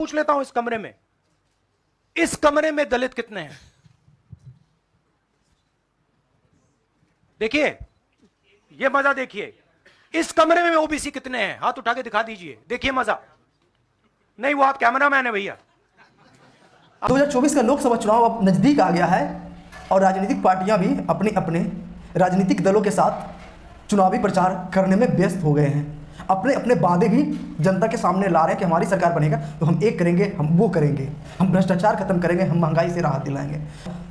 पूछ लेता हूं इस कमरे में दलित कितने हैं? देखिए, ये मजा देखिए, इस कमरे में ओबीसी कितने हैं? हाथ उठा के दिखा दीजिए, देखिए मजा। नहीं, वो आप कैमरामैन है भैया। 2024 का लोकसभा चुनाव अब नजदीक आ गया है और राजनीतिक पार्टियां भी अपने अपने राजनीतिक दलों के साथ चुनावी प्रचार करने में व्यस्त हो गए हैं। अपने अपने वादे भी जनता के सामने ला रहे हैं कि हमारी सरकार बनेगा तो हम एक करेंगे, हम वो करेंगे, हम भ्रष्टाचार खत्म करेंगे, हम महंगाई से राहत दिलाएंगे।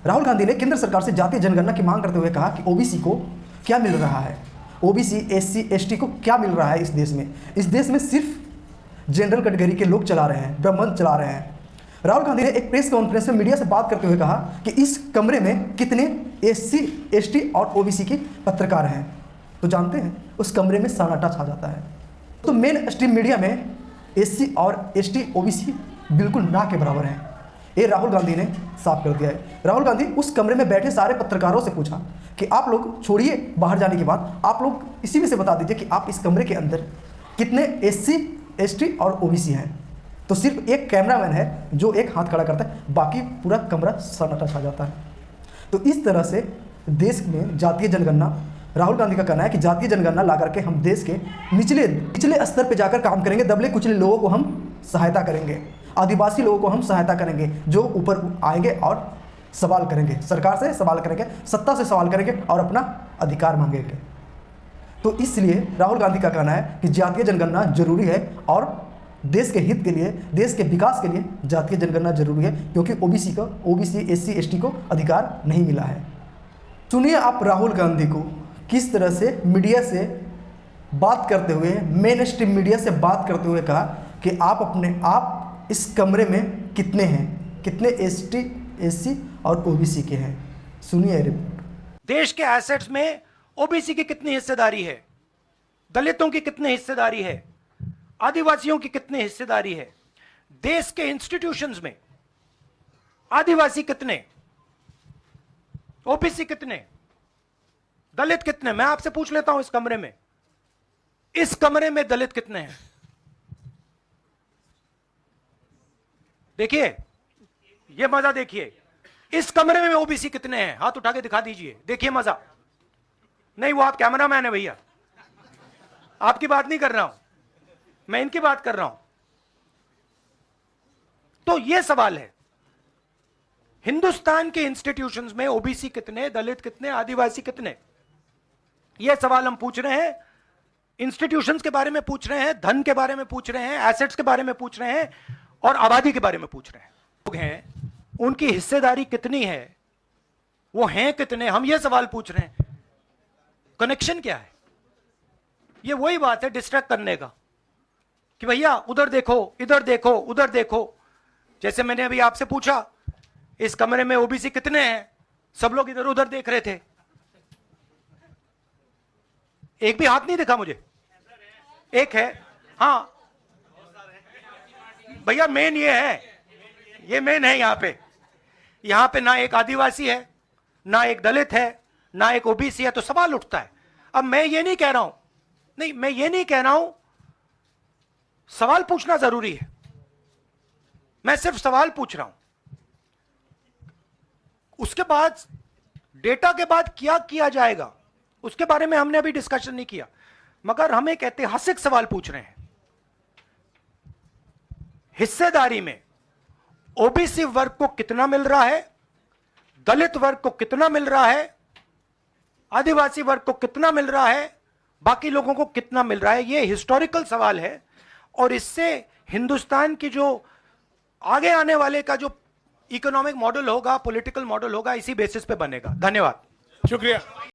राहुल गांधी ने केंद्र सरकार से जातीय जनगणना की मांग करते हुए कहा कि ओबीसी को क्या मिल रहा है, ओबीसी एससी एसटी को क्या मिल रहा है। इस देश में सिर्फ जनरल कैटेगरी के लोग चला रहे हैं, ब्राह्मण चला रहे हैं। राहुल गांधी ने एक प्रेस कॉन्फ्रेंस में मीडिया से बात करते हुए कहा कि इस कमरे में कितने एससी एसटी और ओबीसी के पत्रकार हैं, तो जानते हैं उस कमरे में सन्नाटा छा जाता है। तो मेन स्ट्रीम मीडिया में एससी और एसटी ओबीसी बिल्कुल ना के बराबर हैं, ये राहुल गांधी ने साफ कर दिया है। राहुल गांधी उस कमरे में बैठे सारे पत्रकारों से पूछा कि आप लोग छोड़िए बाहर जाने के बाद, आप लोग इसी में से बता दीजिए कि आप इस कमरे के अंदर कितने एससी एसटी और ओबीसी हैं। तो सिर्फ एक कैमरामैन है जो एक हाथ खड़ा करता है, बाकी पूरा कमरा सन्नाटा छा जाता है। तो इस तरह से देश में जातीय जनगणना, राहुल गांधी का कहना है कि जातीय जनगणना ला करके हम देश के निचले स्तर पर जाकर काम करेंगे, दबले कुचले लोगों को हम सहायता करेंगे, आदिवासी लोगों को हम सहायता करेंगे, जो ऊपर आएंगे और सवाल करेंगे, सरकार से सवाल करेंगे, सत्ता से सवाल करेंगे और अपना अधिकार मांगेंगे। तो इसलिए राहुल गांधी का कहना है कि जातीय जनगणना जरूरी है और देश के हित के लिए, देश के विकास के लिए जातीय जनगणना जरूरी है, क्योंकि ओबीसी एससी एसटी को अधिकार नहीं मिला है। सुनिए आप राहुल गांधी को किस तरह से मीडिया से बात करते हुए, मेन स्ट्रीम मीडिया से बात करते हुए कहा कि आप इस कमरे में कितने हैं, कितने एसटी एससी और ओबीसी के हैं। सुनिए रिपोर्ट। देश के एसेट्स में ओबीसी की कितनी हिस्सेदारी है, दलितों की कितनी हिस्सेदारी है, आदिवासियों की कितनी हिस्सेदारी है, देश के इंस्टीट्यूशंस में आदिवासी कितने, ओबीसी कितने, दलित कितने? मैं आपसे पूछ लेता हूं इस कमरे में दलित कितने हैं? देखिए, ये मजा देखिए, इस कमरे में ओबीसी कितने हैं? हाथ उठा के दिखा दीजिए, देखिए मजा। नहीं, वो आप कैमरामैन है भैया, आपकी बात नहीं कर रहा हूं, मैं इनकी बात कर रहा हूं। तो यह सवाल है, हिंदुस्तान के इंस्टीट्यूशंस में ओबीसी कितने, दलित कितने, आदिवासी कितने? यह सवाल हम पूछ रहे हैं, इंस्टीट्यूशंस के बारे में पूछ रहे हैं, धन के बारे में पूछ रहे हैं, एसेट्स के बारे में पूछ रहे हैं और आबादी के बारे में पूछ रहे हैं। लोग हैं, उनकी हिस्सेदारी कितनी है, वो हैं कितने, हम ये सवाल पूछ रहे हैं। कनेक्शन क्या है? ये वही बात है डिस्ट्रैक्ट करने का कि भैया उधर देखो, इधर देखो, उधर देखो। जैसे मैंने अभी आपसे पूछा इस कमरे में ओबीसी कितने हैं, सब लोग इधर उधर देख रहे थे, एक भी हाथ नहीं दिखा मुझे। एक है, हाँ भैया, मेन ये है, ये मेन है। यहां पे ना एक आदिवासी है, ना एक दलित है, ना एक ओबीसी है, तो सवाल उठता है। अब मैं ये नहीं कह रहा हूं, नहीं मैं ये नहीं कह रहा हूं सवाल पूछना जरूरी है, मैं सिर्फ सवाल पूछ रहा हूं। उसके बाद डेटा के बाद क्या किया जाएगा उसके बारे में हमने अभी डिस्कशन नहीं किया, मगर हम एक ऐतिहासिक सवाल पूछ रहे हैं। हिस्सेदारी में ओबीसी वर्ग को कितना मिल रहा है, दलित वर्ग को कितना मिल रहा है, आदिवासी वर्ग को कितना मिल रहा है, बाकी लोगों को कितना मिल रहा है? यह हिस्टोरिकल सवाल है और इससे हिंदुस्तान की जो आगे आने वाले का जो इकोनॉमिक मॉडल होगा, पॉलिटिकल मॉडल होगा, इसी बेसिस पे बनेगा। धन्यवाद, शुक्रिया।